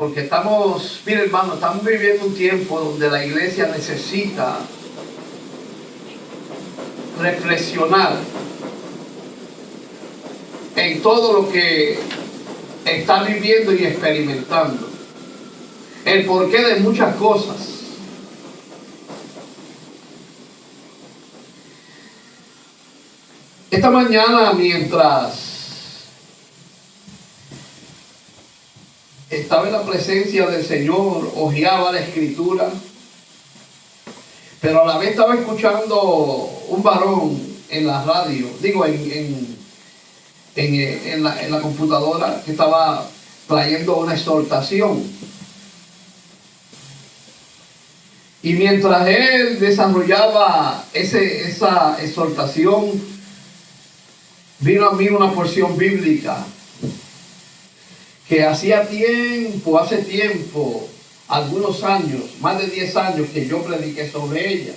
Porque mire hermano, estamos viviendo un tiempo donde la iglesia necesita reflexionar en todo lo que está viviendo y experimentando. El porqué de muchas cosas. Esta mañana, mientras estaba en la presencia del Señor, hojeaba la Escritura, pero a la vez estaba escuchando un varón en la radio, digo, en la computadora, que estaba trayendo una exhortación. Y mientras él desarrollaba esa exhortación, vino a mí una porción bíblica que hace tiempo, algunos años, más de 10 años que yo prediqué sobre ella.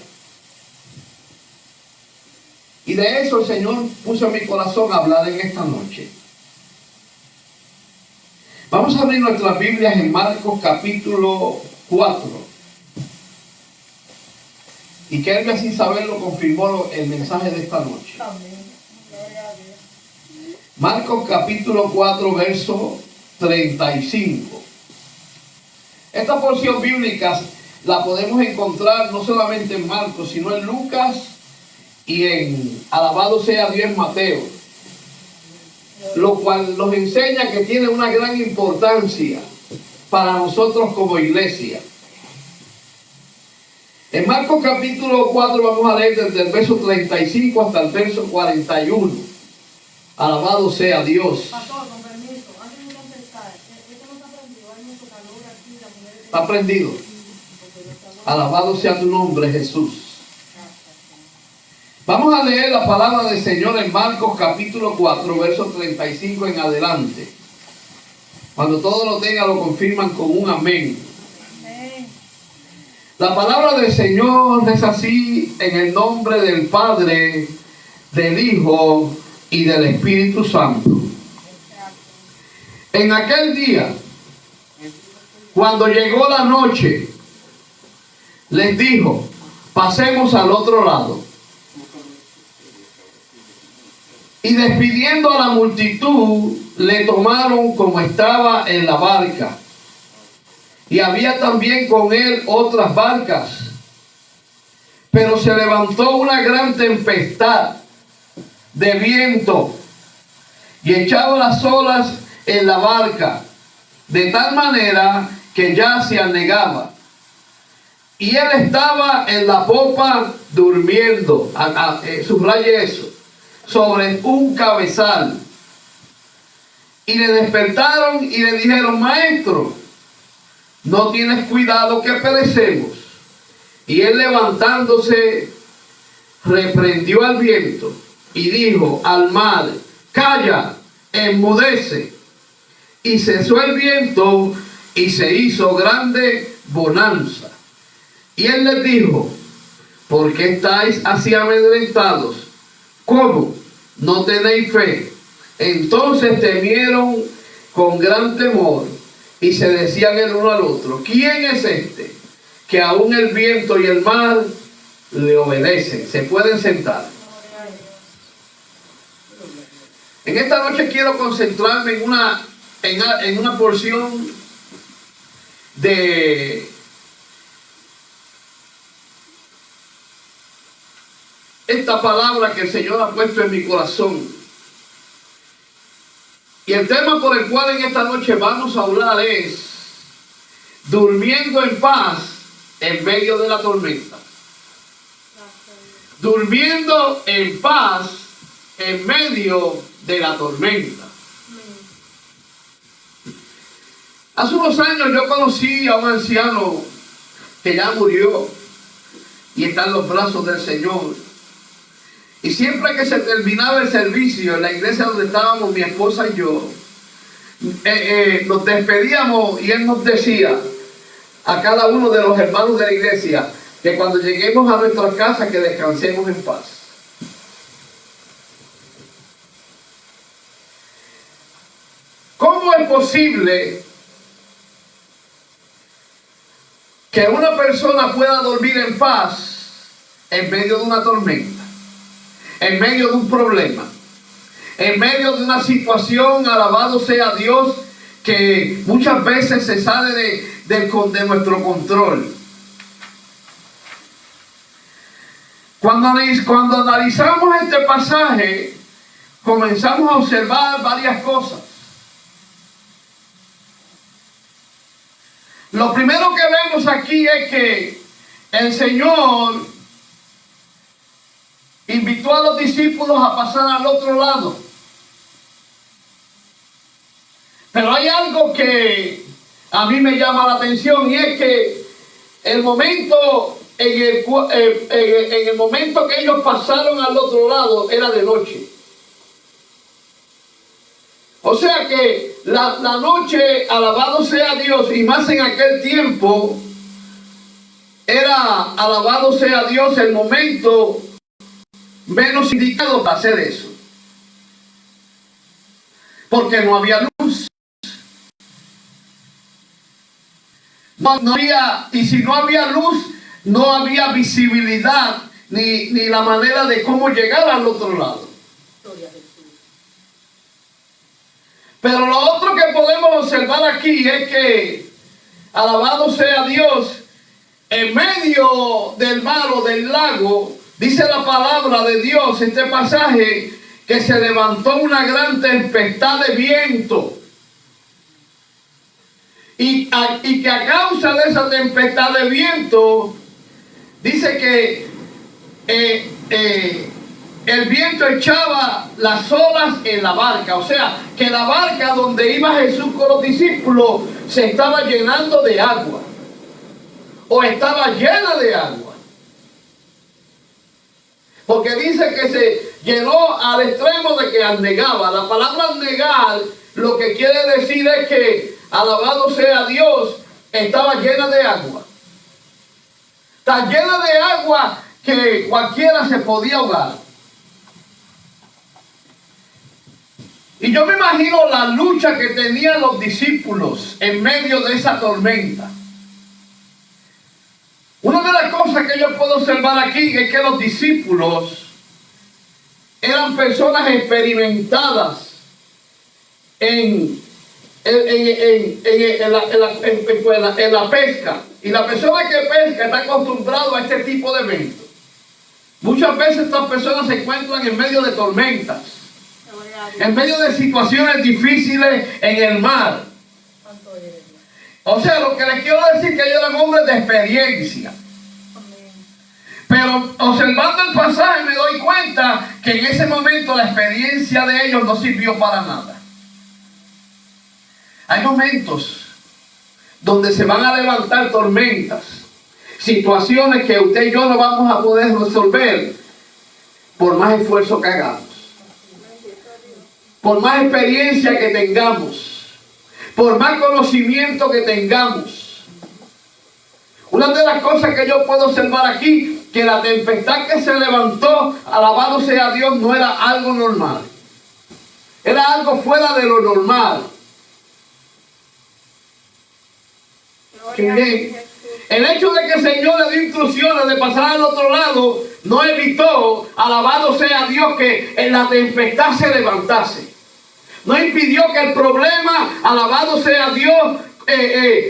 Y de eso el Señor puso en mi corazón a hablar en esta noche. Vamos a abrir nuestras Biblias en Marcos capítulo 4. Y que él sin saberlo confirmó el mensaje de esta noche. Marcos capítulo 4, verso 35. Esta porción bíblica la podemos encontrar no solamente en Marcos, sino en Lucas y en, alabado sea Dios, en Mateo. Lo cual nos enseña que tiene una gran importancia para nosotros como iglesia. En Marcos capítulo 4 vamos a leer desde el verso 35 hasta el verso 41. Alabado sea Dios. Pastor, con permiso, antes de contestar, esto no está prendido, hay mucho calor aquí, la mujer ¿Está prendido? Alabado sea tu nombre, Jesús. Vamos a leer la palabra del Señor en Marcos capítulo 4, verso 35 en adelante. Cuando todos lo tengan, lo confirman con un amén. La palabra del Señor es así, en el nombre del Padre, del Hijo y del Espíritu Santo. En aquel día, cuando llegó la noche, les dijo: pasemos al otro lado. Y despidiendo a la multitud, le tomaron como estaba en la barca. Y había también con él otras barcas. Pero se levantó una gran tempestad de viento y echaba las olas en la barca, de tal manera que ya se anegaba. Y él estaba en la popa durmiendo, subraye eso, sobre un cabezal. Y le despertaron y le dijeron: maestro, ¿no tienes cuidado que perecemos? Y él, levantándose, reprendió al viento y dijo al mar: calla, enmudece. Y cesó el viento y se hizo grande bonanza. Y él les dijo: ¿por qué estáis así amedrentados? ¿Cómo? ¿No tenéis fe? Entonces temieron con gran temor y se decían el uno al otro: ¿quién es este que aún el viento y el mar le obedecen? Se pueden sentar. En esta noche quiero concentrarme en una porción de esta palabra que el Señor ha puesto en mi corazón. Y el tema por el cual en esta noche vamos a hablar es: durmiendo en paz en medio de la tormenta. Durmiendo en paz en medio de la tormenta. Hace unos años yo conocí a un anciano que ya murió y está en los brazos del Señor. Y siempre que se terminaba el servicio en la iglesia donde estábamos mi esposa y yo, nos despedíamos y él nos decía a cada uno de los hermanos de la iglesia que cuando lleguemos a nuestra casa que descansemos en paz. ¿Cómo es posible que una persona pueda dormir en paz en medio de una tormenta, en medio de un problema, en medio de una situación, alabado sea Dios, que muchas veces se sale de nuestro control. Cuando analizamos este pasaje, comenzamos a observar varias cosas. Lo primero que vemos aquí es que el Señor invitó a los discípulos a pasar al otro lado. Pero hay algo que a mí me llama la atención, y es que en el momento que ellos pasaron al otro lado era de noche. O sea que la noche, alabado sea Dios, y más en aquel tiempo, era, alabado sea Dios, el momento menos indicado para hacer eso. Porque no había luz. No había, y si no había luz, no había visibilidad, ni la manera de cómo llegar al otro lado. Pero lo otro que podemos observar aquí es que, alabado sea Dios, en medio del mar o del lago, dice la palabra de Dios, este pasaje, que se levantó una gran tempestad de viento. Y que a causa de esa tempestad de viento, dice que el viento echaba las olas en la barca. O sea, que la barca donde iba Jesús con los discípulos se estaba llenando de agua. O estaba llena de agua. Porque dice que se llenó al extremo de que anegaba. La palabra anegar lo que quiere decir es que, alabado sea Dios, estaba llena de agua. Tan llena de agua que cualquiera se podía ahogar. Y yo me imagino la lucha que tenían los discípulos en medio de esa tormenta. Una de las cosas que yo puedo observar aquí es que los discípulos eran personas experimentadas en la pesca. Y la persona que pesca está acostumbrado a este tipo de eventos. Muchas veces estas personas se encuentran en medio de tormentas, en medio de situaciones difíciles en el mar. O sea, lo que les quiero decir es que ellos eran hombres de experiencia. Pero observando el pasaje me doy cuenta que en ese momento la experiencia de ellos no sirvió para nada. Hay momentos donde se van a levantar tormentas, situaciones que usted y yo no vamos a poder resolver por más esfuerzo que hagamos, por más experiencia que tengamos, por más conocimiento que tengamos. Una de las cosas que yo puedo observar aquí, que la tempestad que se levantó, alabado sea Dios, no era algo normal. Era algo fuera de lo normal. El hecho de que el Señor le dio instrucciones de pasar al otro lado no evitó, alabado sea Dios, que en la tempestad se levantase. No impidió que el problema, alabado sea Dios,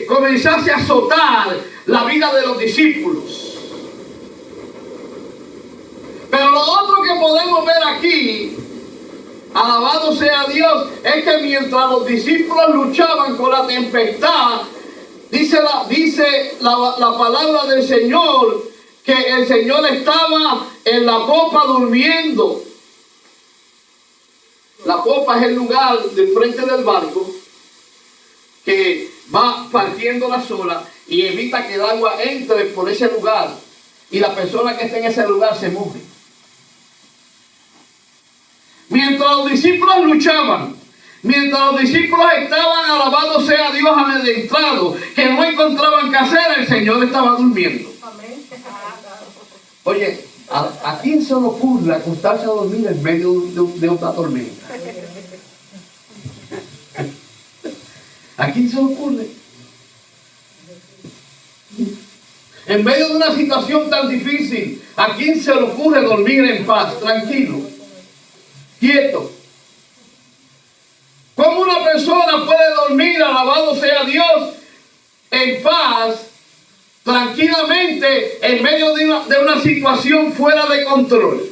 comenzase a azotar la vida de los discípulos. Pero lo otro que podemos ver aquí, alabado sea Dios, es que mientras los discípulos luchaban con la tempestad, dice la palabra del Señor, que el Señor estaba en la popa durmiendo. La popa es el lugar del frente del barco que va partiendo las olas y evita que el agua entre por ese lugar y la persona que está en ese lugar se moje. Mientras los discípulos luchaban, mientras los discípulos estaban, alabado sea Dios, amedrentados, que no encontraban qué hacer, el Señor estaba durmiendo. Oye, ¿a quién se le ocurre acostarse a dormir en medio de otra tormenta? ¿A quién se le ocurre? En medio de una situación tan difícil, ¿a quién se le ocurre dormir en paz, tranquilo, quieto? ¿Cómo una persona puede dormir, alabado sea Dios, en paz, tranquilamente, en medio de una situación fuera de control?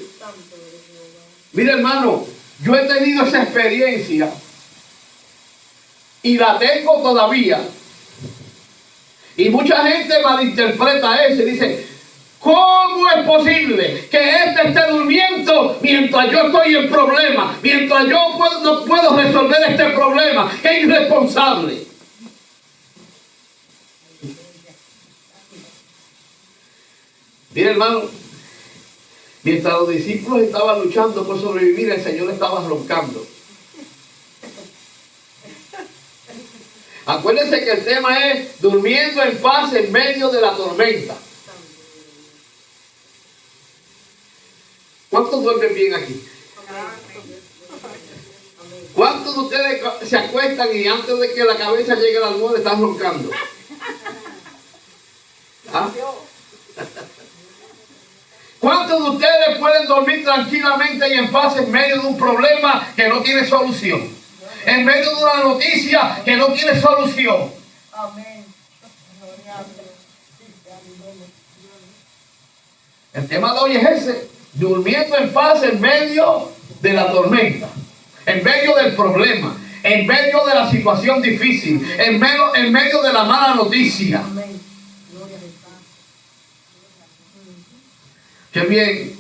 Mira, hermano, yo he tenido esa experiencia y la tengo todavía. Y mucha gente malinterpreta eso y dice, ¿cómo es posible que este esté durmiendo mientras yo estoy en problema? Mientras yo no puedo resolver este problema. ¡Qué irresponsable! Mira, hermano, mientras los discípulos estaban luchando por sobrevivir, el Señor estaba roncando. Acuérdense que el tema es durmiendo en paz en medio de la tormenta. ¿Cuántos duermen bien aquí? ¿Cuántos de ustedes se acuestan y antes de que la cabeza llegue al almohada están roncando? ¿Ah? ¿Cuántos de ustedes pueden dormir tranquilamente y en paz en medio de un problema que no tiene solución? En medio de una noticia que no tiene solución. Amén. El tema de hoy es ese, durmiendo en paz en medio de la tormenta, en medio del problema, en medio de la situación difícil, en medio de la mala noticia. Amén. Qué bien.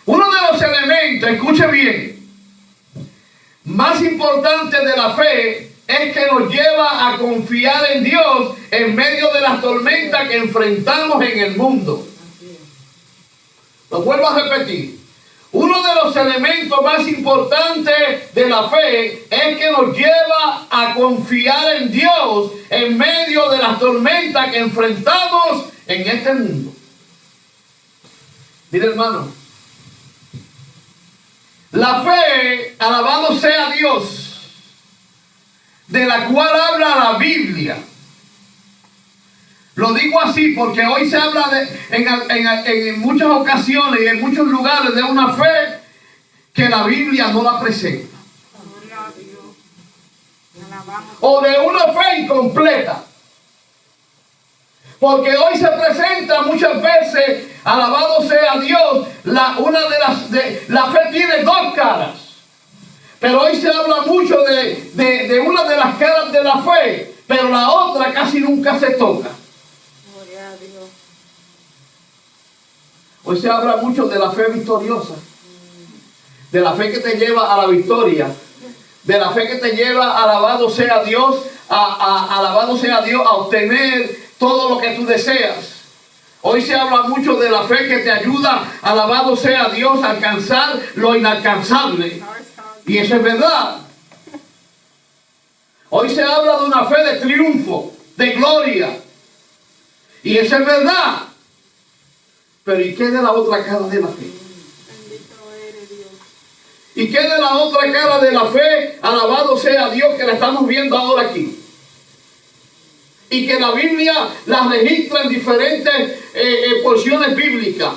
Uno de los elementos, escuche bien, más importante de la fe es que nos lleva a confiar en Dios en medio de las tormentas que enfrentamos en el mundo. Lo vuelvo a repetir. Uno de los elementos más importantes de la fe es que nos lleva a confiar en Dios en medio de las tormentas que enfrentamos en este mundo. Mire, hermano, la fe, alabado sea Dios, de la cual habla la Biblia. Lo digo así porque hoy se habla en muchas ocasiones y en muchos lugares de una fe que la Biblia no la presenta. O de una fe incompleta. Porque hoy se presenta muchas veces, alabado sea Dios, la fe tiene dos caras. Pero hoy se habla mucho de una de las caras de la fe, pero la otra casi nunca se toca. Gloria a Dios. Hoy se habla mucho de la fe victoriosa, de la fe que te lleva a la victoria, de la fe que te lleva, alabado sea Dios, alabado sea Dios, a obtener todo lo que tú deseas. Hoy se habla mucho de la fe que te ayuda, alabado sea Dios, a alcanzar lo inalcanzable. Y eso es verdad. Hoy se habla de una fe de triunfo, de gloria. Y eso es verdad. Pero ¿y qué de la otra cara de la fe? ¿Y qué de la otra cara de la fe? Alabado sea Dios, que la estamos viendo ahora aquí. Y que la Biblia la registra en diferentes porciones bíblicas.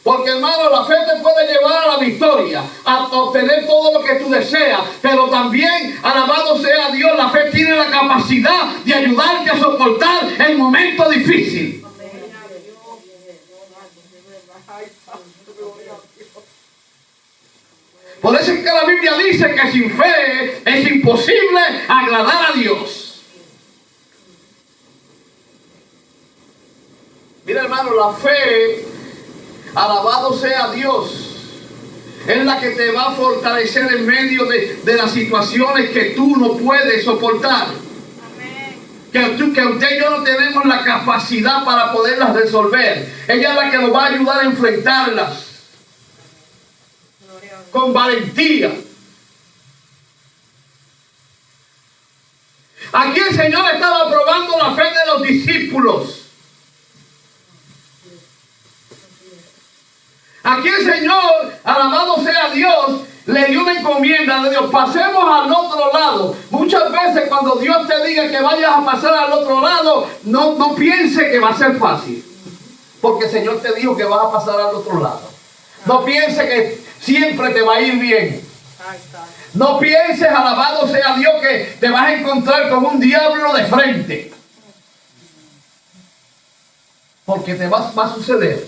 Porque, hermano, la fe te puede llevar a la victoria, a obtener todo lo que tú deseas. Pero también, alabado sea Dios, la fe tiene la capacidad de ayudarte a soportar el momento difícil. Por eso es que la Biblia dice que sin fe es imposible agradar a Dios. Mira, hermano, la fe, alabado sea Dios, es la que te va a fortalecer en medio de las situaciones que tú no puedes soportar. Que usted y yo no tenemos la capacidad para poderlas resolver. Ella es la que nos va a ayudar a enfrentarlas con valentía. Aquí el Señor estaba probando la fe de los discípulos. Aquí el Señor, alabado sea Dios, le dio una encomienda de Dios. Pasemos al otro lado. Muchas veces cuando Dios te diga que vayas a pasar al otro lado, no piense que va a ser fácil. Porque el Señor te dijo que vas a pasar al otro lado. No piense que siempre te va a ir bien. No pienses, alabado sea Dios, que te vas a encontrar con un diablo de frente. Porque te va a suceder.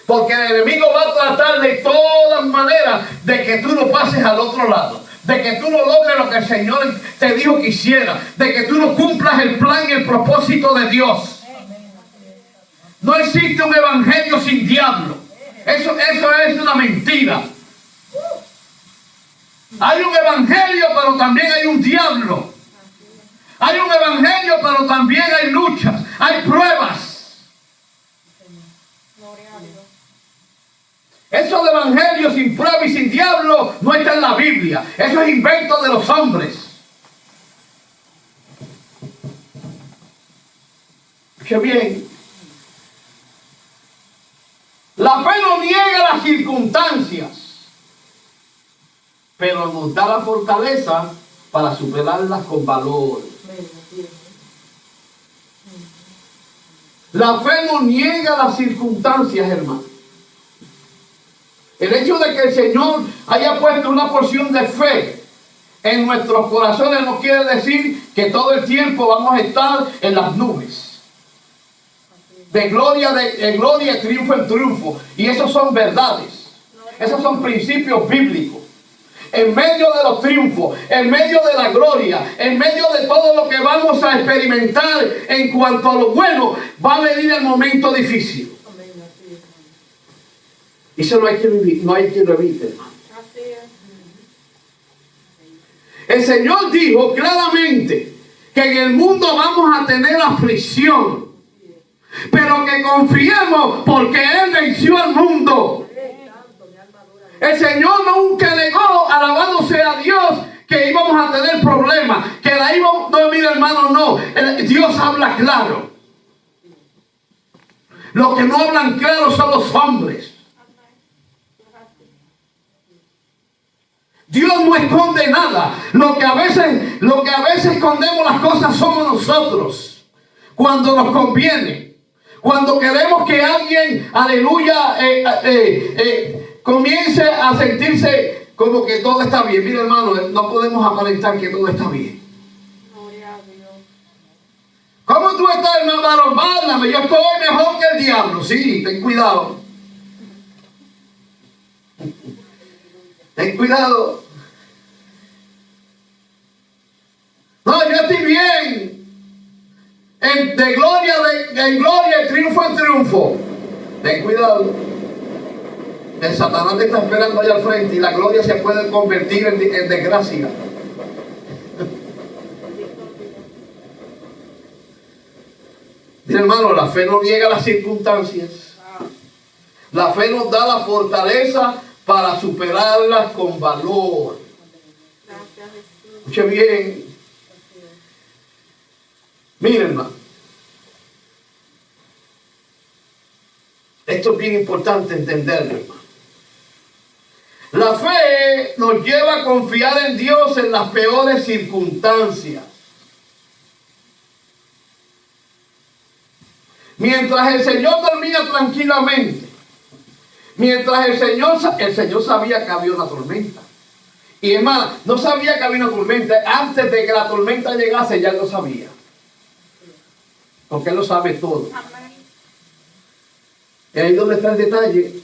Porque el enemigo va a tratar de todas maneras de que tú no pases al otro lado. De que tú no logres lo que el Señor te dijo que hiciera. De que tú no cumplas el plan y el propósito de Dios. No existe un evangelio sin diablo. Eso es una mentira. Hay un evangelio, pero también hay un diablo. Hay un evangelio, pero también hay luchas, hay pruebas. Eso de evangelio sin prueba y sin diablo no está en la Biblia. Eso es invento de los hombres. Qué bien. La fe no niega las circunstancias, pero nos da la fortaleza para superarlas con valor. La fe no niega las circunstancias, hermano. El hecho de que el Señor haya puesto una porción de fe en nuestros corazones no quiere decir que todo el tiempo vamos a estar en las nubes. De gloria triunfo en triunfo. Y esos son verdades. Esos son principios bíblicos. En medio de los triunfos, en medio de la gloria, en medio de todo lo que vamos a experimentar en cuanto a lo bueno, va a venir el momento difícil. Y eso no hay que vivir, no hay que lo evite, hermano. El Señor dijo claramente que en el mundo vamos a tener aflicción, pero que confiemos porque Él venció al mundo. El Señor nunca negó, alabado sea Dios, que íbamos a tener problemas, que la íbamos, no, mira hermano, no, Dios habla claro. Los que no hablan claro son los hombres. Dios no esconde nada. Lo que a veces escondemos las cosas somos nosotros. Cuando nos conviene. Cuando queremos que alguien, aleluya, comience a sentirse como que todo está bien. Mira hermano, no podemos aparentar que todo está bien. ¿Cómo tú estás, hermano? Mándame, yo estoy mejor que el diablo. Sí, ten cuidado. Ten cuidado. No, yo estoy bien. De gloria en gloria, triunfo en triunfo. Ten cuidado. El Satanás te está esperando allá al frente y la gloria se puede convertir en desgracia. Mira hermano, la fe no niega las circunstancias. La fe nos da la fortaleza para superarlas con valor. Escuche bien. Miren, hermano. Esto es bien importante entenderlo, hermano. La fe nos lleva a confiar en Dios en las peores circunstancias. Mientras el Señor dormía tranquilamente, mientras el Señor sabía que había una tormenta. Y hermano, no sabía que había una tormenta. Antes de que la tormenta llegase, ya lo sabía. Porque Él lo sabe todo. Y ahí es donde está el detalle.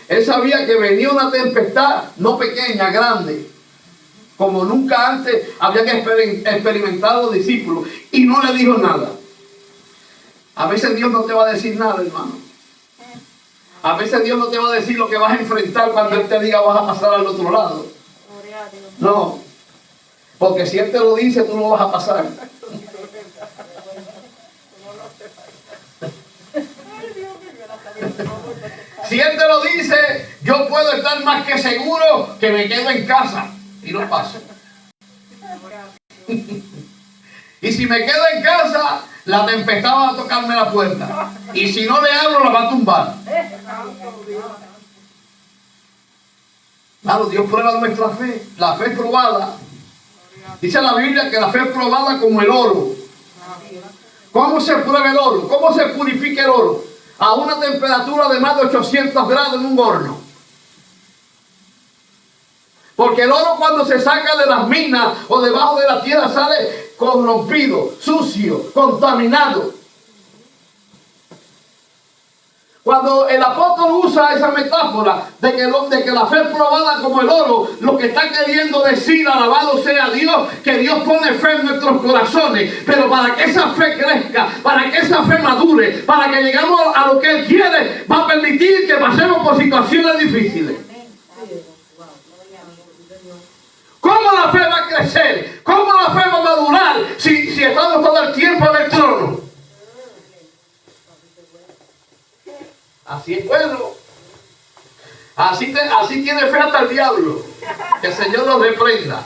Él sabía que venía una tempestad, no pequeña, grande, como nunca antes habían experimentado los discípulos. Y no le dijo nada. A veces Dios no te va a decir nada, hermano. A veces Dios no te va a decir lo que vas a enfrentar cuando Él te diga vas a pasar al otro lado. No. Porque si Él te lo dice, tú no vas a pasar. Si Él te lo dice, yo puedo estar más que seguro que me quedo en casa y no paso. Y si me quedo en casa, la tempestad va a tocarme la puerta. Y si no le abro, la va a tumbar. Claro, Dios prueba nuestra fe. La fe es probada. Dice la Biblia que la fe es probada como el oro. ¿Cómo se prueba el oro? ¿Cómo se purifica el oro? A una temperatura de más de 800 grados en un horno. Porque el oro cuando se saca de las minas o debajo de la tierra sale corrompido, sucio, contaminado. Cuando el apóstol usa esa metáfora de que la fe es probada como el oro, lo que está queriendo decir, alabado sea Dios, que Dios pone fe en nuestros corazones, pero para que esa fe crezca, para que esa fe madure, para que lleguemos a lo que Él quiere, va a permitir que pasemos por situaciones difíciles. ¿Cómo la fe va a crecer? ¿Cómo la fe va a madurar si estamos todo el tiempo en el trono? Así es bueno. Así tiene fe hasta el diablo. Que el Señor nos reprenda.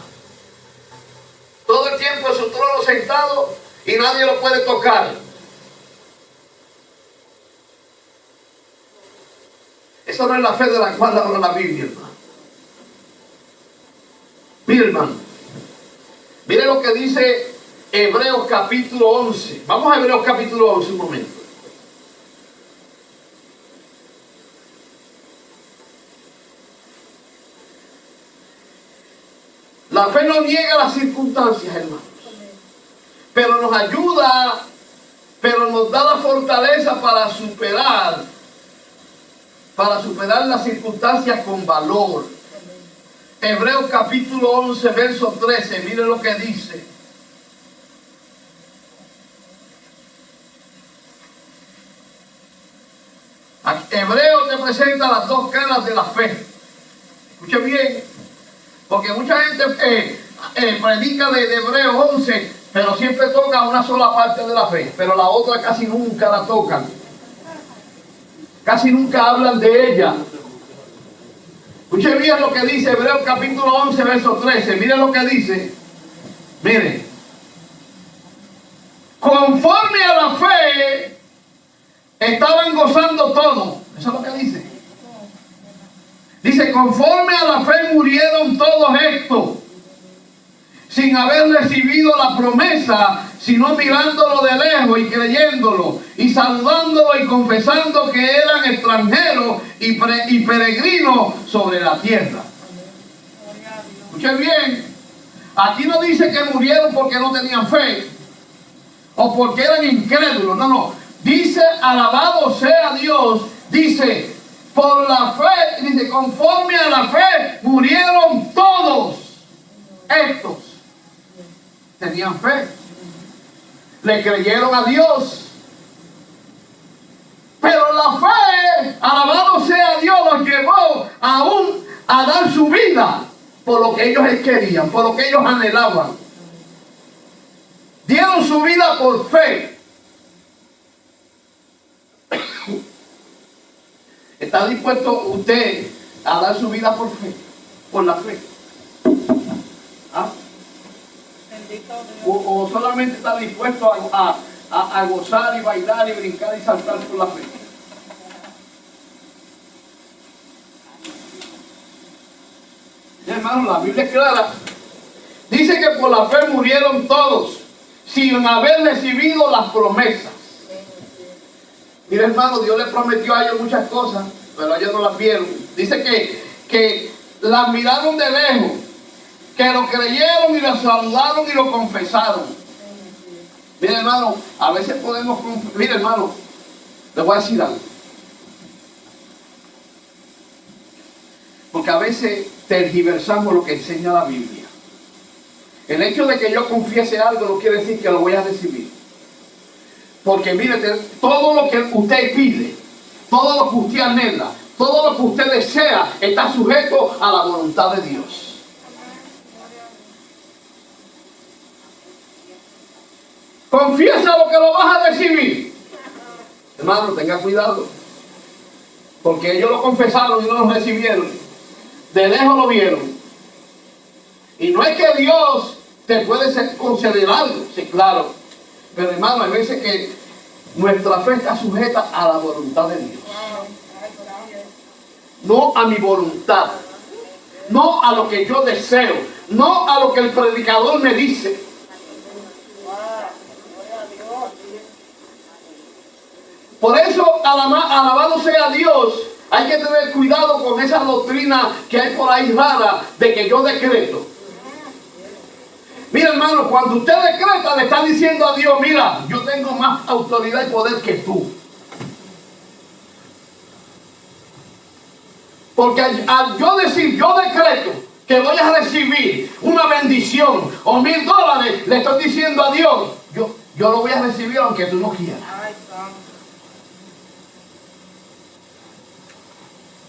Todo el tiempo en su trono sentado y nadie lo puede tocar. Esa no es la fe de la cual habla la Biblia, hermano. Mire, hermano. Mire lo que dice Hebreos capítulo 11. Vamos a Hebreos capítulo 11 un momento. La fe no niega las circunstancias, hermanos, pero nos ayuda, pero nos da la fortaleza para superar las circunstancias con valor. Hebreos capítulo 11, verso 13, mire lo que dice. Hebreos te presenta las dos caras de la fe. Escuche bien. Porque mucha gente predica de Hebreos 11, pero siempre toca una sola parte de la fe, pero la otra casi nunca la tocan. Casi nunca hablan de ella. Escuchen bien lo que dice Hebreos capítulo 11, verso 13. Miren lo que dice. Miren. Conforme a la fe, estaban gozando todos. Eso es lo que dice. Dice, conforme a la fe murieron todos estos, sin haber recibido la promesa, sino mirándolo de lejos y creyéndolo, y saludándolo y confesando que eran extranjeros y peregrinos sobre la tierra. Escuchen bien, aquí no dice que murieron porque no tenían fe, o porque eran incrédulos, no. Dice, alabado sea Dios, dice, por la fe, dice, conforme a la fe, murieron todos estos. Tenían fe. Le creyeron a Dios. Pero la fe, alabado sea Dios, los llevó aún a dar su vida por lo que ellos querían, por lo que ellos anhelaban. Dieron su vida por fe. ¿Está dispuesto usted a dar su vida por fe? Por la fe. ¿Ah? O solamente está dispuesto a gozar y bailar y brincar y saltar por la fe. Hermano, la Biblia es clara. Dice que por la fe murieron todos sin haber recibido las promesas. Mira, hermano, Dios les prometió a ellos muchas cosas, pero ellos no las vieron. Dice que las miraron de lejos, que lo creyeron y lo saludaron y lo confesaron. Mira, hermano, a veces podemos... Mira, hermano, les voy a decir algo. Porque a veces tergiversamos lo que enseña la Biblia. El hecho de que yo confiese algo no quiere decir que lo voy a recibir. Porque mire, todo lo que usted pide, todo lo que usted anhela, todo lo que usted desea, está sujeto a la voluntad de Dios. Confiesa lo que lo vas a recibir. Hermano, tenga cuidado. Porque ellos lo confesaron y no lo recibieron. De lejos lo vieron. Y no es que Dios te puede conceder algo, sí, claro. Pero hermano, hay veces que nuestra fe está sujeta a la voluntad de Dios. No a mi voluntad. no a lo que yo deseo, no a lo que el predicador me dice. Por eso, alabado sea Dios, hay que tener cuidado con esa doctrina que hay por ahí rara de que yo decreto. Mira, hermano, cuando usted decreta, le está diciendo a Dios: mira, yo tengo más autoridad y poder que tú. Porque al yo decir, yo decreto que voy a recibir una bendición o $1000, le estoy diciendo a Dios: yo lo voy a recibir aunque tú no quieras.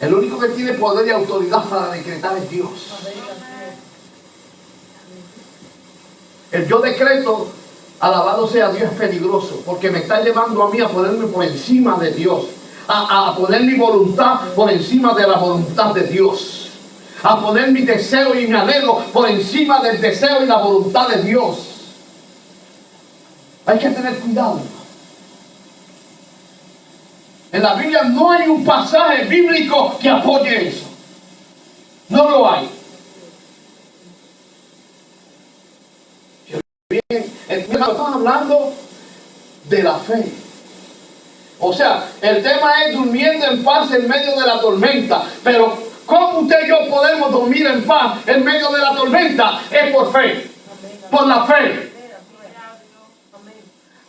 El único que tiene poder y autoridad para decretar es Dios. El yo decreto, alabado sea Dios, es peligroso, porque me está llevando a mí a ponerme por encima de Dios, a poner mi voluntad por encima de la voluntad de Dios, a poner mi deseo y mi anhelo por encima del deseo y la voluntad de Dios. Hay que tener cuidado. En la Biblia no hay un pasaje bíblico que apoye eso. No lo hay. Bien, estamos hablando de la fe. O sea, el tema es durmiendo en paz en medio de la tormenta. Pero ¿cómo usted y yo podemos dormir en paz en medio de la tormenta? Es por fe. Por la fe.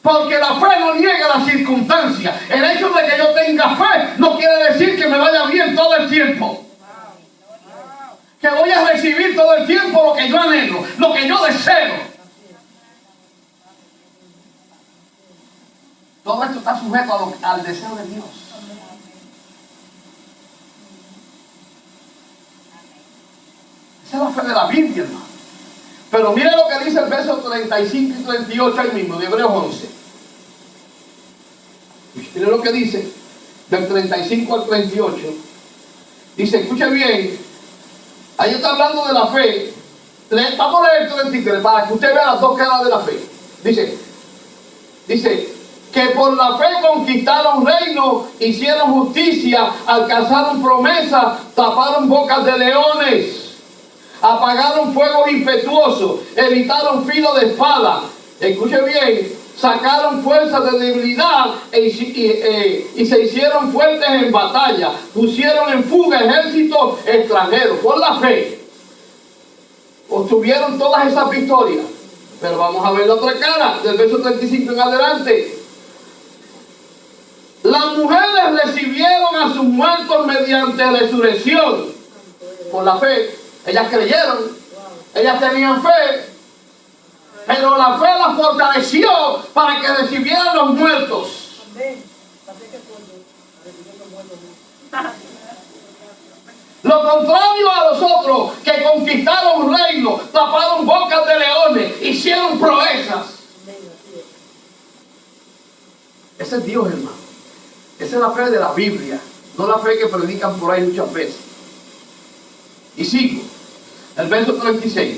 Porque la fe no niega las circunstancias. El hecho de que yo tenga fe no quiere decir que me vaya bien todo el tiempo. Que voy a recibir todo el tiempo lo que yo anhelo, lo que yo deseo. Todo esto está sujeto al deseo de Dios. Esa es la fe de la Biblia, hermano. Pero mire lo que dice el verso 35 y 38 ahí mismo, de Hebreos 11. Mire lo que dice, del 35 al 38. Dice, escuche bien, ahí está hablando de la fe. Vamos a leer el 33 para que usted vea las dos caras de la fe. Dice, que por la fe conquistaron reinos, hicieron justicia, alcanzaron promesas, taparon bocas de leones, apagaron fuegos impetuosos, evitaron filo de espada. Escuche bien, sacaron fuerzas de debilidad y se hicieron fuertes en batalla, pusieron en fuga ejércitos extranjeros. Por la fe obtuvieron todas esas victorias. Pero vamos a ver la otra cara, del verso 35 en adelante. Las mujeres recibieron a sus muertos mediante resurrección. Por la fe. Ellas creyeron. Ellas tenían fe. Pero la fe las fortaleció para que recibieran los muertos. Lo contrario a los otros que conquistaron reinos, taparon bocas de leones, hicieron proezas. Ese es Dios, hermano. Esa es la fe de la Biblia, no la fe que predican por ahí muchas veces. Y sigo, el verso 36.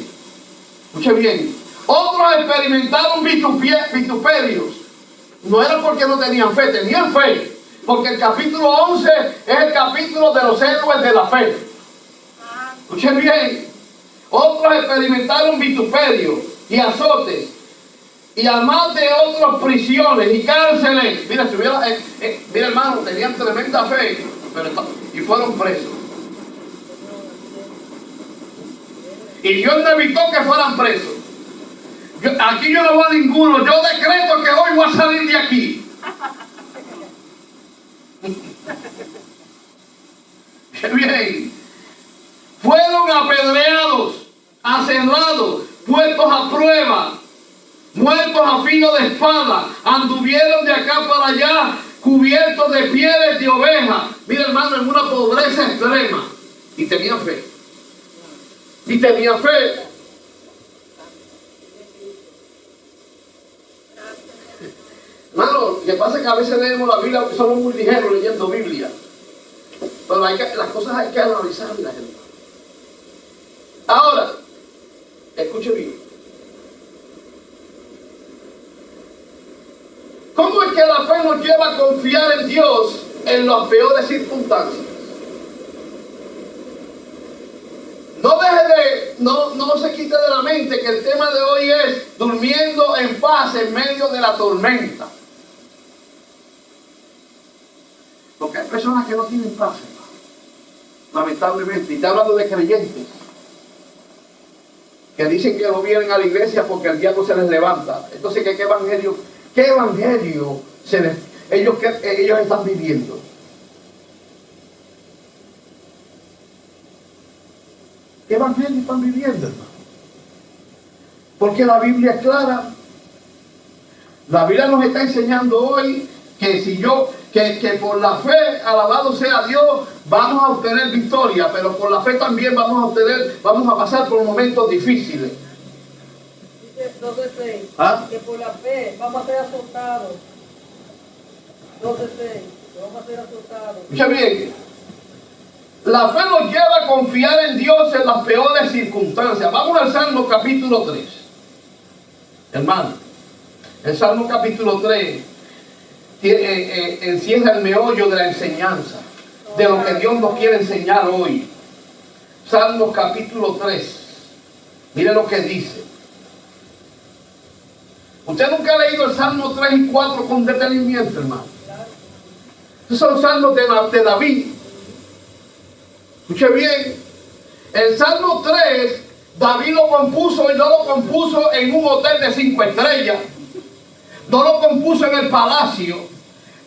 Escuche bien. Otros experimentaron vituperios. No era porque no tenían fe, porque el capítulo 11 es el capítulo de los héroes de la fe. Escuchen bien. Otros experimentaron vituperios y azotes, y además de otras prisiones y cárceles. Mira, mira, hermano, tenían tremenda fe, y fueron presos. Y Dios no evitó que fueran presos. Aquí yo no voy a ninguno. Yo decreto que hoy voy a salir de aquí. Bien. Fueron apedreados, aserrados, puestos a prueba, muertos a filo de espada, anduvieron de acá para allá, cubiertos de pieles de oveja. Mira, hermano, en una pobreza extrema. Y tenían fe. Y tenían fe. Hermano, lo que pasa es que a veces leemos la Biblia, somos muy ligeros leyendo Biblia. Pero las cosas hay que analizarlas, hermano. Ahora, escuche bien. ¿Cómo es que la fe nos lleva a confiar en Dios en las peores circunstancias? No no se quite de la mente que el tema de hoy es durmiendo en paz en medio de la tormenta. Porque hay personas que no tienen paz, hermano. Lamentablemente. Y está hablando de creyentes que dicen que no vienen a la iglesia porque el diablo se les levanta. Entonces, ¿qué evangelio ellos están viviendo? ¿Qué evangelio están viviendo, hermano? Porque la Biblia es clara. La Biblia nos está enseñando hoy que por la fe, alabado sea Dios, vamos a obtener victoria, pero por la fe también vamos a pasar por momentos difíciles. Dice 12:6, ¿Ah? que por la fe vamos a ser azotados. 12:6, que vamos a ser azotados. Escucha bien, la fe nos lleva a confiar en Dios en las peores circunstancias. Vamos al Salmo capítulo 3. Hermano, el Salmo capítulo 3 encierra el meollo de la enseñanza, de lo que Dios nos quiere enseñar hoy. Salmo capítulo 3. Mire lo que dice. Usted nunca ha leído el Salmo 3 y 4 con detenimiento, hermano. Estos son salmos de David. Escuche bien. El Salmo 3, David lo compuso y no lo compuso en un hotel de 5 estrellas. No lo compuso en el palacio.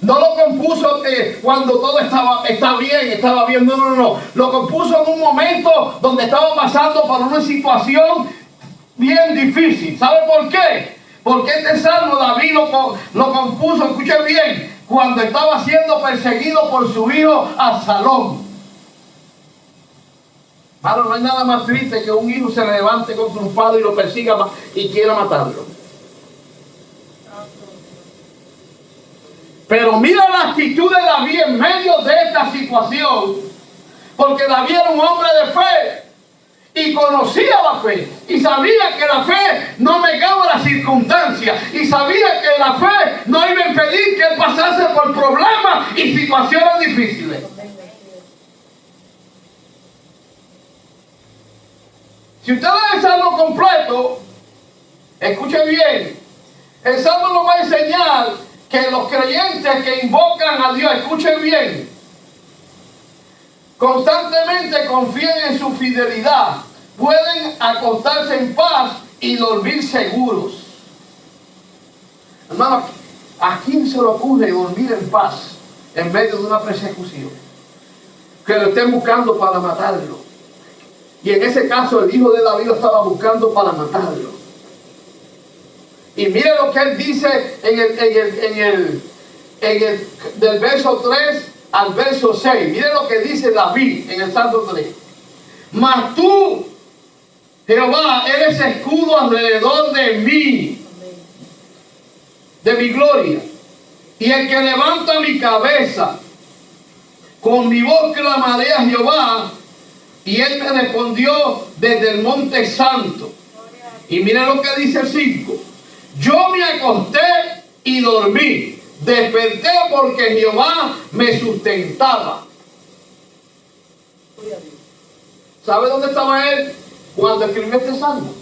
No lo compuso cuando todo estaba bien. No. Lo compuso en un momento donde estaba pasando por una situación bien difícil. ¿Sabe por qué? Porque este salmo David lo compuso, escuche bien, cuando estaba siendo perseguido por su hijo Absalón. Claro, no hay nada más triste que un hijo se levante contra un padre y lo persiga y quiera matarlo. Pero mira la actitud de David en medio de esta situación. Porque David era un hombre de fe. Y conocía la fe. Y sabía que la fe no negaba las circunstancias. Y sabía que la fe no iba a impedir que él pasase por problemas y situaciones difíciles. Si usted lee el Salmo completo, escuche bien. El Salmo nos va a enseñar que los creyentes que invocan a Dios, escuchen bien, constantemente confíen en su fidelidad, pueden acostarse en paz y dormir seguros. Hermano, ¿a quién se le ocurre dormir en paz en medio de una persecución? Que lo estén buscando para matarlo. Y en ese caso el hijo de David lo estaba buscando para matarlo. Y mire lo que él dice del verso 3 al verso 6. Mire lo que dice David en el Salmo 3. Mas tú, Jehová, eres escudo alrededor de mí, de mi gloria, y el que levanta mi cabeza. Con mi voz clamaré a Jehová, y él me respondió desde el monte santo. Y mire lo que dice el 5. Yo me acosté y dormí. Desperté porque Jehová me sustentaba. ¿Sabe dónde estaba él cuando escribió este salmo?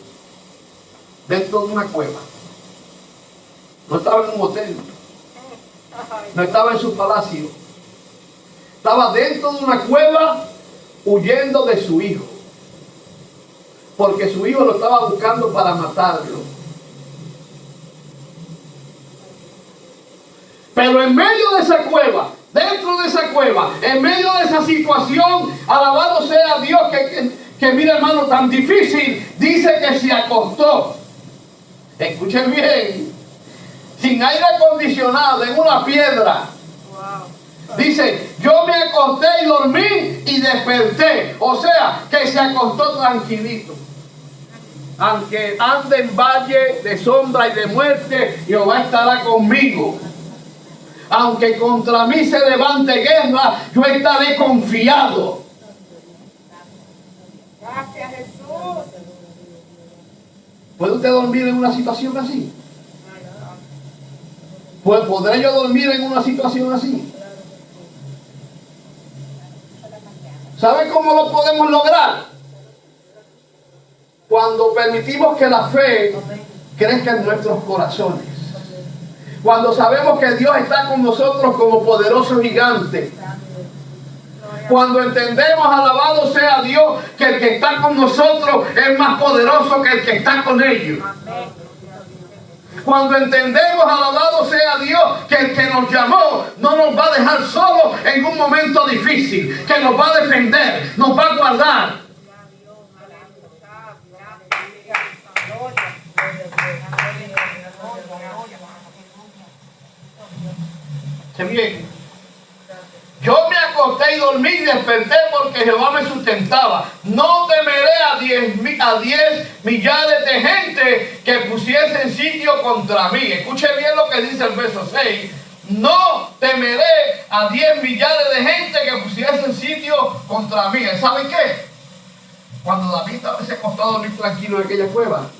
Dentro de una cueva. No estaba en un hotel. No estaba en su palacio. Estaba dentro de una cueva huyendo de su hijo. Porque su hijo lo estaba buscando para matarlo. Pero en medio de esa cueva, dentro de esa cueva, en medio de esa situación, alabado sea Dios que mira, hermano, tan difícil, dice que se acostó. Escuchen bien, sin aire acondicionado, en una piedra. Dice, yo me acosté y dormí y desperté. O sea, que se acostó tranquilito. Aunque ande en valle de sombra y de muerte, Jehová estará conmigo. Aunque contra mí se levante guerra, yo estaré confiado. Gracias, Jesús. ¿Puede usted dormir en una situación así? Pues ¿podré yo dormir en una situación así? ¿Sabe cómo lo podemos lograr? Cuando permitimos que la fe crezca en nuestros corazones. Cuando sabemos que Dios está con nosotros como poderoso gigante. Cuando entendemos, alabado sea Dios, que el que está con nosotros es más poderoso que el que está con ellos. Cuando entendemos, alabado sea Dios, que el que nos llamó no nos va a dejar solos en un momento difícil, que nos va a defender, nos va a guardar. ¿Se bien? Yo me acosté y dormí y desperté porque Jehová me sustentaba. No temeré a 10 millares de gente que pusiesen sitio contra mí. Escuche bien lo que dice el verso 6. No temeré a 10 millares de gente que pusiesen sitio contra mí. ¿Saben qué? Cuando David se acostó a dormir tranquilo en aquella cueva,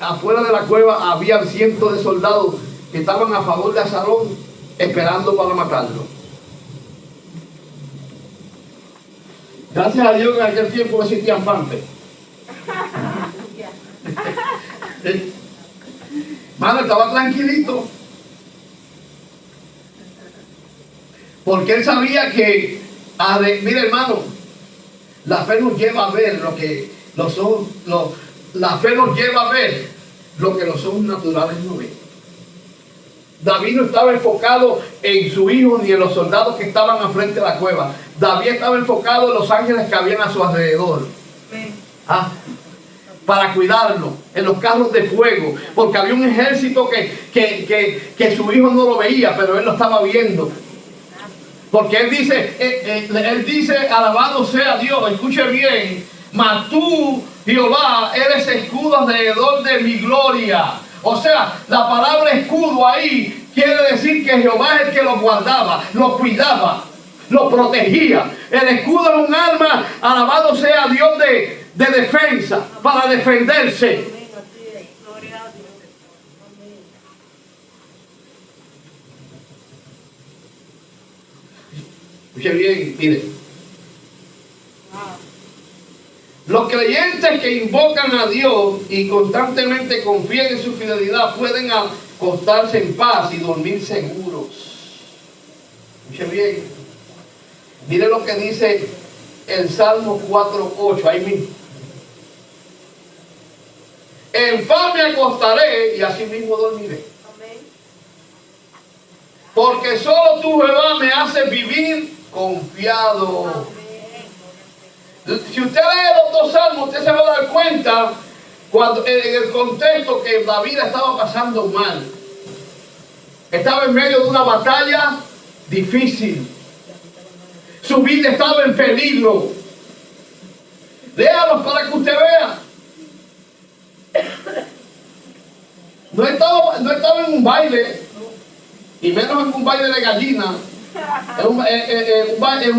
afuera de la cueva había cientos de soldados que estaban a favor de Absalón, esperando para matarlo. Gracias a Dios que en aquel tiempo no existían pantes. Mano, estaba tranquilito. Porque él sabía que, mire hermano, la fe nos lleva a ver lo que los ojos, la fe nos lleva a ver lo que los ojos naturales no ven. David no estaba enfocado en su hijo ni en los soldados que estaban al frente de la cueva. David estaba enfocado en los ángeles que habían a su alrededor. Para cuidarlo, en los carros de fuego. Porque había un ejército que su hijo no lo veía, pero él lo estaba viendo. Porque él dice, alabado sea Dios, escuche bien, mas tú, Jehová, eres escudo alrededor de mi gloria. O sea, la palabra escudo ahí quiere decir que Jehová es el que lo guardaba, lo cuidaba, lo protegía. El escudo es un arma, alabado sea Dios, de defensa, para defenderse. Escuche bien, mire. Los creyentes que invocan a Dios y constantemente confían en su fidelidad pueden acostarse en paz y dormir seguros. Escuche bien. Mire lo que dice el Salmo 4:8, ahí mismo. En paz me acostaré y así mismo dormiré. Porque solo tú, Jehová, me haces vivir confiado. Si usted lee los dos salmos, usted se va a dar cuenta cuando, en el contexto, que David estaba pasando mal. Estaba en medio de una batalla difícil. Su vida estaba en peligro. Léalos para que usted vea. No estaba en un baile, y menos en un baile de gallina. Un baile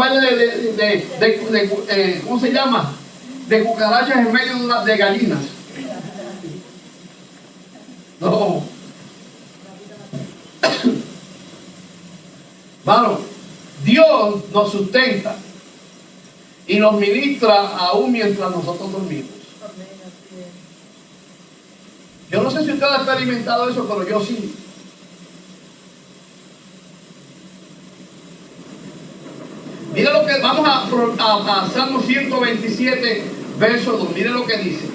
de ¿cómo se llama? De cucarachas en medio de gallinas. No. Bueno, Dios nos sustenta y nos ministra aún mientras nosotros dormimos. Yo no sé si usted ha experimentado eso, pero yo sí. Mira lo que, vamos a Salmo 127, verso 2. Mire lo que dice.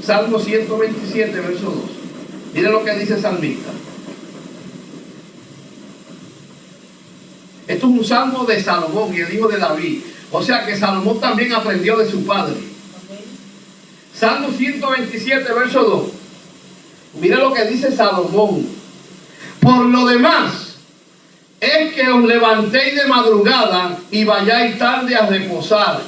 Salmo 127, verso 2. Mire lo que dice el salmista. Esto es un salmo de Salomón, el hijo de David. O sea que Salomón también aprendió de su padre. Salmo 127, verso 2. Mire lo que dice Salomón. Por lo demás, es que os levantéis de madrugada y vayáis tarde a reposar,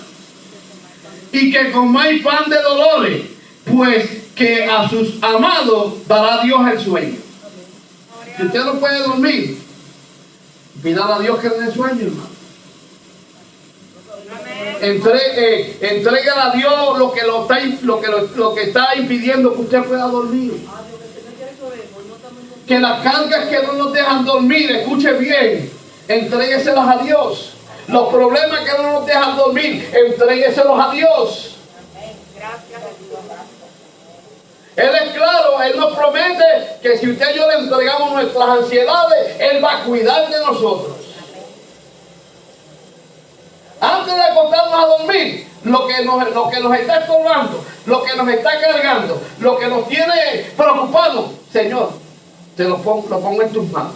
y que comáis pan de dolores, pues que a sus amados dará Dios el sueño. Si usted no puede dormir, pídale a Dios que le dé sueño, hermano. Entrégale a Dios lo que está impidiendo que usted pueda dormir. Que las cargas que no nos dejan dormir, escuche bien, entrégueselas a Dios. Los problemas que no nos dejan dormir, entrégueselos a Dios. Él es claro, Él nos promete que si usted y yo le entregamos nuestras ansiedades, Él va a cuidar de nosotros. Antes de acostarnos a dormir, lo que nos está estorbando, lo que nos está cargando, lo que nos tiene preocupados, Señor, te lo pongo en tus manos.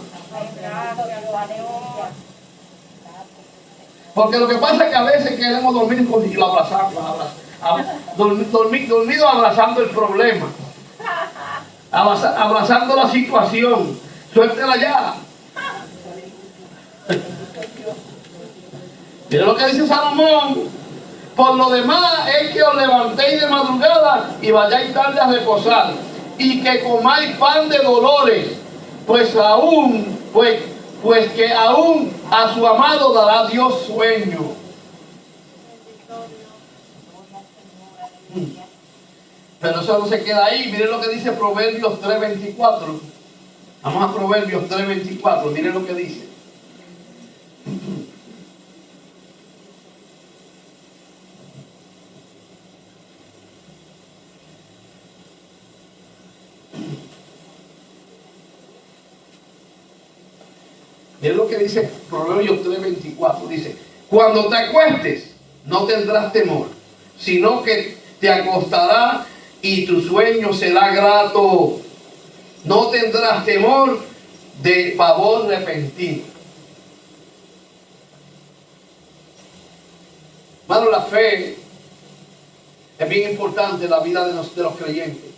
Porque lo que pasa es que a veces queremos dormir y lo abrazamos, dormido abrazando el problema, abrazando la situación. Suéltela ya. Mira lo que dice Salomón: por lo demás es que os levantéis de madrugada y vayáis tarde a reposar, y que comáis pan de dolores, pues que aún a su amado dará Dios sueño. Pero eso no se queda ahí. Miren lo que dice Proverbios 3:24. Vamos a Proverbios 3:24. Miren lo que dice. Miren lo que dice Proverbios 3:24. Dice: cuando te acuestes, no tendrás temor, sino que te acostarás y tu sueño será grato. No tendrás temor de pavor repentino. Hermano, la fe es bien importante en la vida de los creyentes.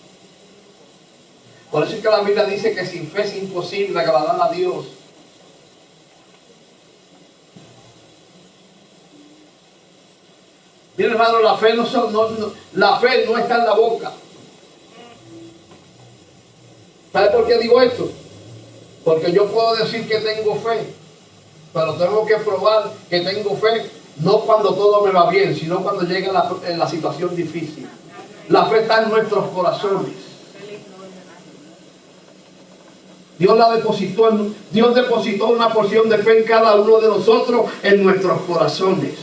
Por eso es que la Biblia dice que sin fe es imposible agradar a Dios. Mira, hermano, la fe la fe no está en la boca. ¿Sabe por qué digo esto? Porque yo puedo decir que tengo fe, pero tengo que probar que tengo fe, no cuando todo me va bien, sino cuando llega la situación difícil. La fe está en nuestros corazones. Dios depositó una porción de fe en cada uno de nosotros, en nuestros corazones.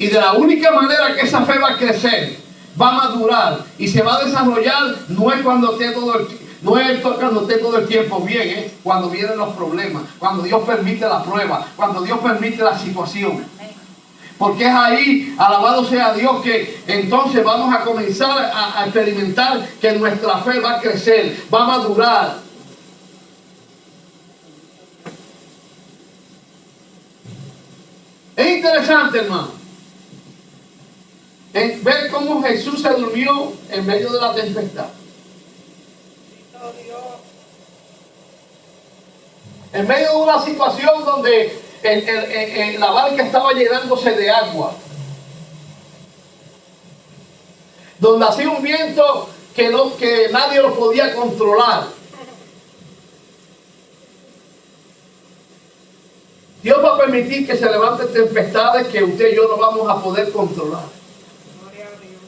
Y de la única manera que esa fe va a crecer, va a madurar y se va a desarrollar, no es cuando esté todo el tiempo bien, cuando vienen los problemas, cuando Dios permite la prueba, cuando Dios permite la situación. Porque es ahí, alabado sea Dios, que entonces vamos a comenzar a experimentar que nuestra fe va a crecer, va a madurar. Es interesante, hermano, ver cómo Jesús se durmió en medio de la tempestad. En medio de una situación donde la barca estaba llenándose de agua, donde hacía un viento que nadie lo podía controlar. Dios va a permitir que se levanten tempestades que usted y yo no vamos a poder controlar.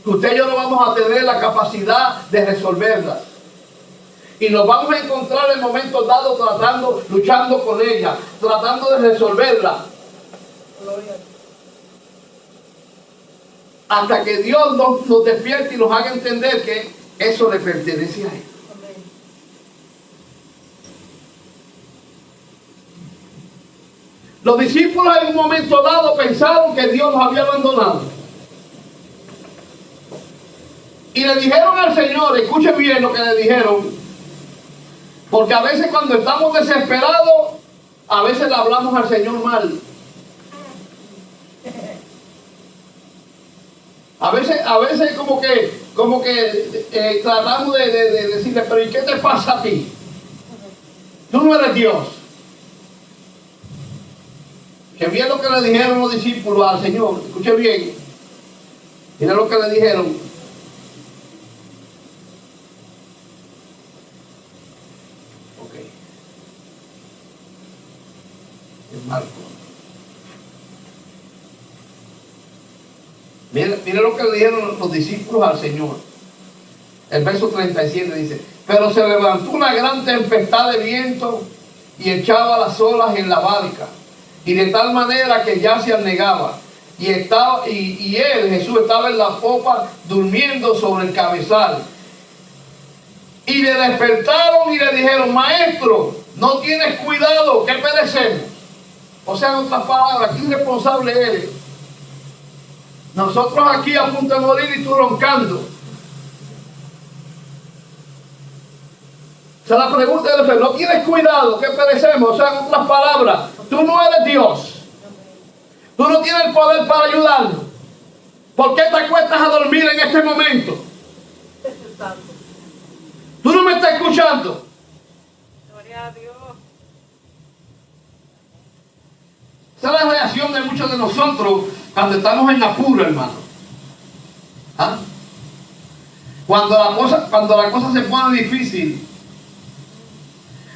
Que usted y yo no vamos a tener la capacidad de resolverlas. Y nos vamos a encontrar en momentos dados luchando con ella, tratando de resolverla. Hasta que Dios nos despierte y nos haga entender que eso le pertenece a Él. Los discípulos en un momento dado pensaron que Dios los había abandonado. Y le dijeron al Señor, escuchen bien lo que le dijeron, porque a veces cuando estamos desesperados, a veces le hablamos al Señor mal. A veces como que tratamos de decirle, pero ¿y qué te pasa a ti? Tú no eres Dios. Que bien lo que le dijeron los discípulos al Señor. Escuche bien. Mira lo que le dijeron. Marcos. Mira lo que le dijeron los discípulos al Señor. El verso 37 dice: pero se levantó una gran tempestad de viento y echaba las olas en la barca, y de tal manera que ya se anegaba. y él, Jesús, estaba en la popa durmiendo sobre el cabezal. Y le despertaron y le dijeron: maestro, no tienes cuidado, que perecemos. O sea, en otras palabras, ¿qué irresponsable eres? Nosotros aquí a punto de morir y tú roncando. O sea, la pregunta de no tienes cuidado, que perecemos. O sea, en otras palabras, tú no eres Dios. Tú no tienes el poder para ayudarnos. ¿Por qué te acuestas a dormir en este momento? Tú no me estás escuchando. Gloria a Dios. Esa es la reacción de muchos de nosotros cuando estamos en apuro, hermano. ¿Ah? Cuando la cosa se pone difícil,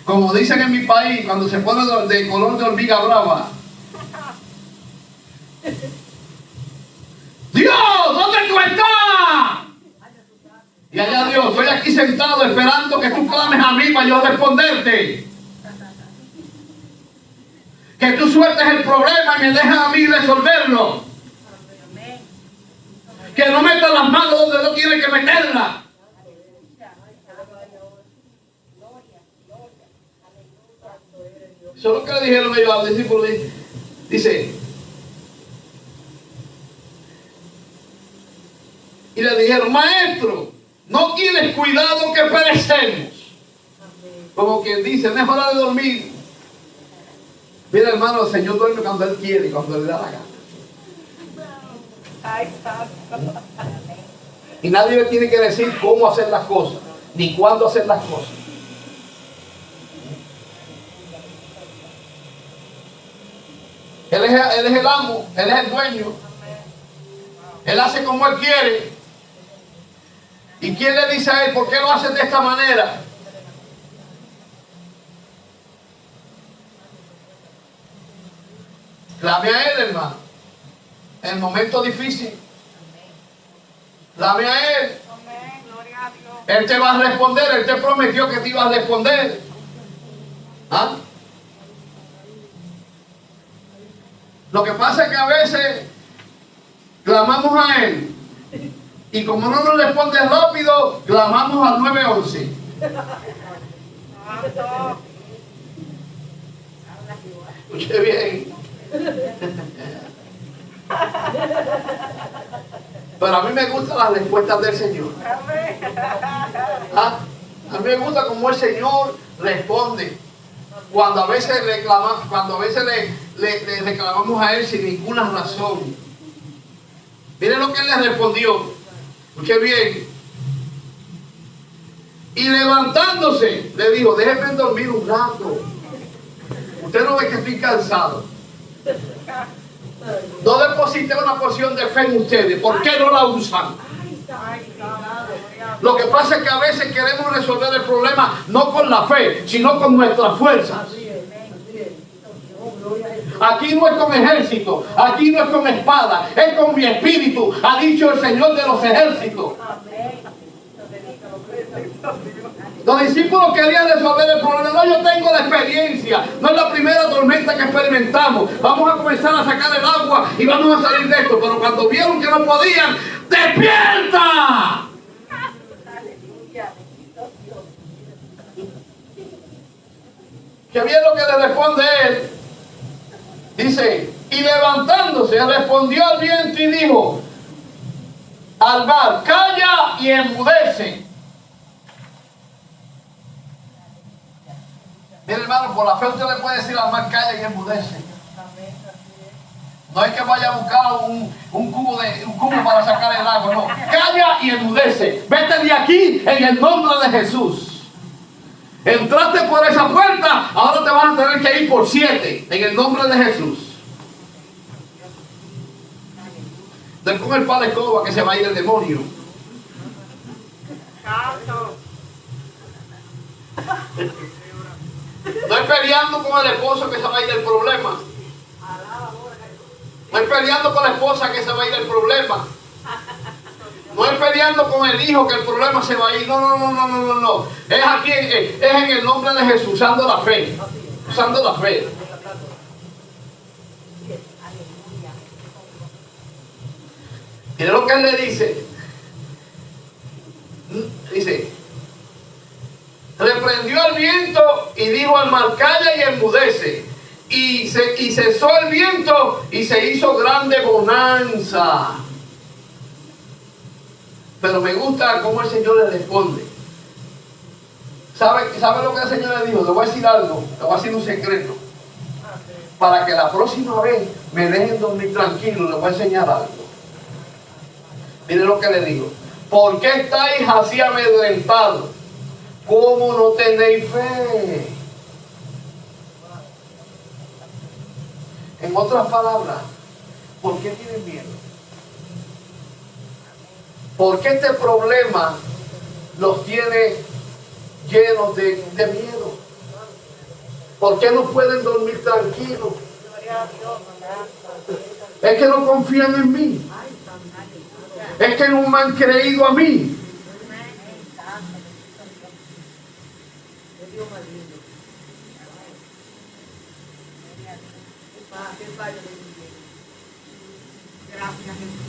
como dicen en mi país, cuando se pone de color de hormiga brava. Dios, ¿dónde tú estás? Y allá Dios, estoy aquí sentado esperando que tú clames a mí para yo responderte. Que tú sueltes el problema y me dejas a mí resolverlo. Que no metas las manos donde no tiene que meterlas. Eso es lo que le dijeron ellos al discípulo. Dice, y le dijeron: maestro, no tienes cuidado que perecemos. Como quien dice, no es hora de dormir. Mira, hermano, el Señor duerme cuando Él quiere y cuando le da la gana. Y nadie le tiene que decir cómo hacer las cosas, ni cuándo hacer las cosas. Él es el amo, Él es el dueño. Él hace como Él quiere. ¿Y quién le dice a Él por qué lo hace de esta manera? Clame a Él, hermano. En el momento difícil. Clame a Él. Él te va a responder. Él te prometió que te iba a responder. ¿Ah? Lo que pasa es que a veces clamamos a Él. Y como no nos responde rápido, clamamos al 911. Escuche bien. Pero a mí me gustan las respuestas del Señor. ¿Ah? A mí me gusta cómo el Señor responde. Cuando a veces le reclamamos a Él sin ninguna razón. Miren lo que Él le respondió. Escuche bien. Y levantándose, le dijo: déjeme dormir un rato. Usted no ve que estoy cansado. No deposité una porción de fe en ustedes. ¿Por qué no la usan? Lo que pasa es que a veces queremos resolver el problema no con la fe, sino con nuestras fuerzas. Aquí no es con ejército, aquí no es con espada, es con mi espíritu, ha dicho el Señor de los ejércitos. Los discípulos querían resolver el problema. No, yo tengo la experiencia. No es la primera tormenta que experimentamos. Vamos a comenzar a sacar el agua y vamos a salir de esto. Pero cuando vieron que no podían, ¡despierta! ¿Qué bien lo que le responde él? Dice, y levantándose respondió al viento y dijo al mar: calla y enmudece. Mira, hermano, por la fe usted le puede decir al mar: calla y enmudece. No es que vaya a buscar un cubo para sacar el agua, no. Calla y enmudece. Vete de aquí en el nombre de Jesús. Entraste por esa puerta, ahora te vas a tener que ir por 7 en el nombre de Jesús. Del con el padre escoba que se va a ir el demonio. No es peleando con el esposo que se va a ir el problema. No es peleando con la esposa que se va a ir el problema. No es peleando con el hijo que el problema se va a ir. No. Es aquí, es en el nombre de Jesús, usando la fe. Usando la fe. Mire lo que él le dice. Dice, reprendió el viento y dijo al mar, calla y enmudece. Y cesó el viento y se hizo grande bonanza. Pero me gusta cómo el Señor le responde. ¿Sabe lo que el Señor le dijo? Le voy a decir algo, le voy a decir un secreto. Para que la próxima vez me dejen dormir tranquilo, le voy a enseñar algo. Mire lo que le digo. ¿Por qué estáis así amedrentados? ¿Cómo no tenéis fe? En otras palabras, ¿por qué tienen miedo? ¿Por qué este problema los tiene llenos de miedo? ¿Por qué no pueden dormir tranquilos? Es que no confían en mí. Es que no me han creído a mí.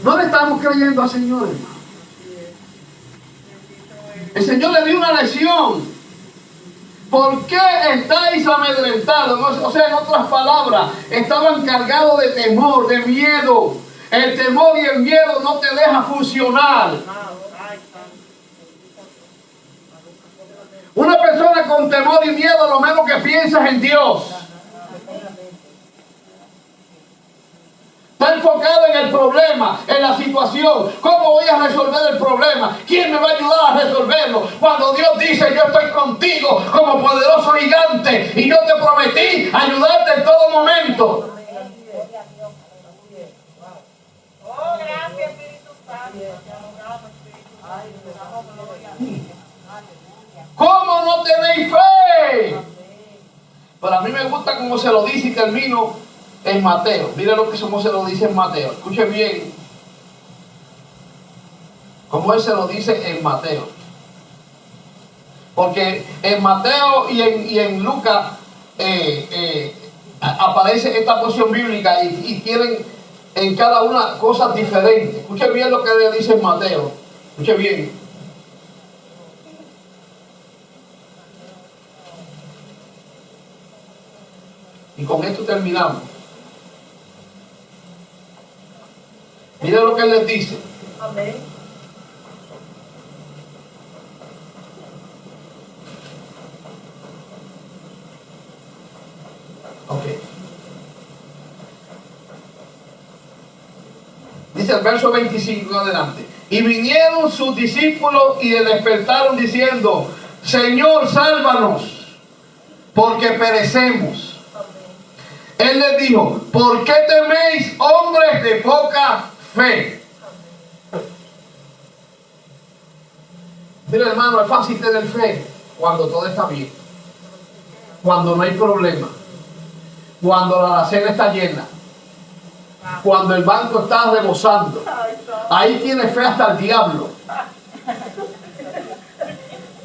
No le estamos creyendo al Señor, hermano. El Señor le dio una lección. ¿Por qué estáis amedrentados? O sea, en otras palabras, estaban cargados de temor, de miedo. El temor y el miedo no te deja funcionar. Una persona con temor y miedo, lo menos que piensa es en Dios. Está enfocado en el problema, en la situación. ¿Cómo voy a resolver el problema? ¿Quién me va a ayudar a resolverlo? Cuando Dios dice, yo estoy contigo como poderoso gigante y yo te prometí ayudarte en todo momento. Oh, gracias, Espíritu Santo. ¿Cómo no tenéis fe? Pero a mí me gusta cómo se lo dice y termino en Mateo. Mire cómo se lo dice en Mateo. Escuche bien cómo él se lo dice en Mateo. Porque en Mateo y en Lucas aparece esta porción bíblica y tienen en cada una cosas diferentes. Escuche bien lo que le dice en Mateo. Escuche bien. Y con esto terminamos. Mira lo que él les dice. Amén. Ok. Dice el verso 25 en adelante. Y vinieron sus discípulos y le despertaron diciendo, Señor, sálvanos, porque perecemos. Él les dijo, ¿por qué teméis, hombres de poca fe? Mira, hermano, es fácil tener fe cuando todo está bien, cuando no hay problema, cuando la alacena está llena, cuando el banco está rebosando. Ahí tiene fe hasta el diablo.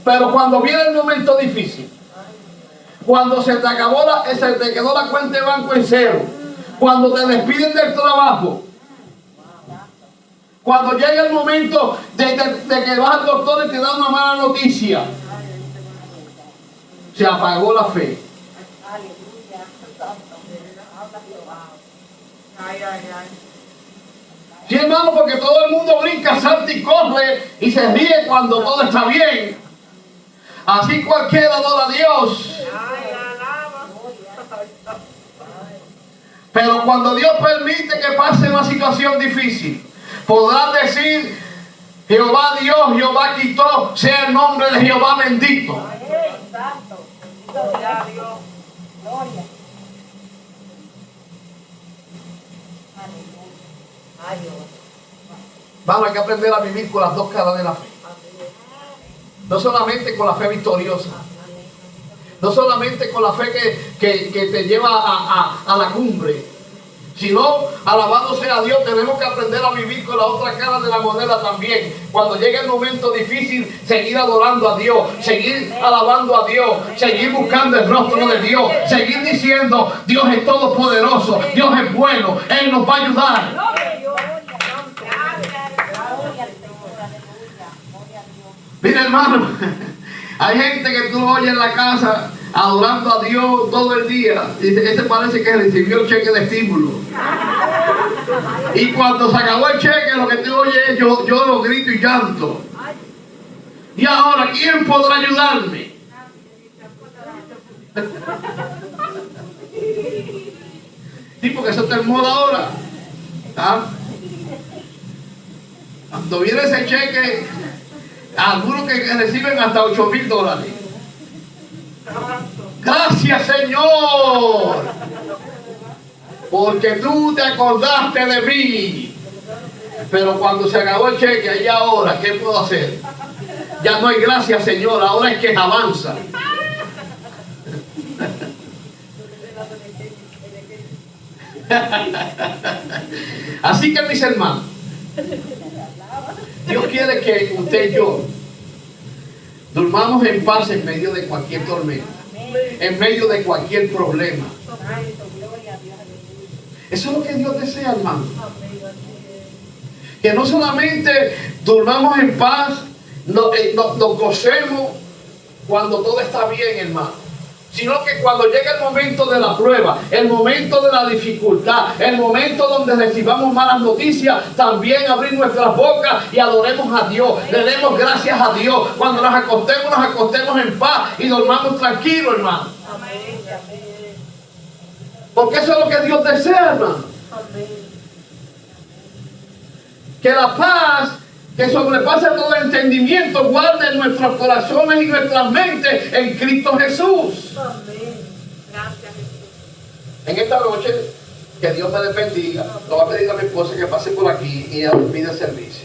Pero cuando viene el momento difícil, cuando se te quedó la cuenta de banco en cero, cuando te despiden del trabajo, cuando llega el momento de que vas al doctor y te da una mala noticia, se apagó la fe. Sí, hermano, porque todo el mundo brinca, salta y corre y se ríe cuando todo está bien. Así cualquiera adora a Dios. Pero cuando Dios permite que pase una situación difícil, podrás decir, Jehová Dios, Jehová quitó, sea el nombre de Jehová bendito. Vamos, hay que aprender a vivir con las dos caras de la fe. No solamente con la fe victoriosa, no solamente con la fe que te lleva a la cumbre, sino, alabado sea Dios, tenemos que aprender a vivir con la otra cara de la moneda también. Cuando llegue el momento difícil, seguir adorando a Dios, seguir alabando a Dios, seguir buscando el rostro de Dios, seguir diciendo, Dios es todopoderoso, Dios es bueno, Él nos va a ayudar. Mira, hermano, hay gente que tú lo oyes en la casa adorando a Dios todo el día. Dice, ese parece que recibió el cheque de estímulo. Y cuando se acabó el cheque, lo que tú oyes es yo lo grito y llanto. Y ahora, ¿quién podrá ayudarme? Sí, porque eso está en moda ahora. ¿Ah? Cuando viene ese cheque, algunos que reciben hasta $8,000. Gracias, Señor, porque tú te acordaste de mí. Pero cuando se acabó el cheque, ¿y ahora qué puedo hacer? Ya no hay gracias, Señor, ahora es que avanza. Así que, mis hermanos, Dios quiere que usted y yo durmamos en paz en medio de cualquier tormenta, en medio de cualquier problema. Eso es lo que Dios desea, hermano. Que no solamente durmamos en paz, nos gocemos cuando todo está bien, hermano, sino que cuando llega el momento de la prueba, el momento de la dificultad, el momento donde recibamos malas noticias, también abrir nuestras bocas y adoremos a Dios, le demos gracias a Dios. Cuando nos acostemos en paz y dormamos tranquilos, hermano. Porque eso es lo que Dios desea, hermano. Que la paz que sobrepasa todo entendimiento guarde nuestros corazones y nuestras mentes en Cristo Jesús. Gracias, Jesús. En esta noche, que Dios me bendiga, le voy a pedir a mi esposa que pase por aquí y ella pide servicio.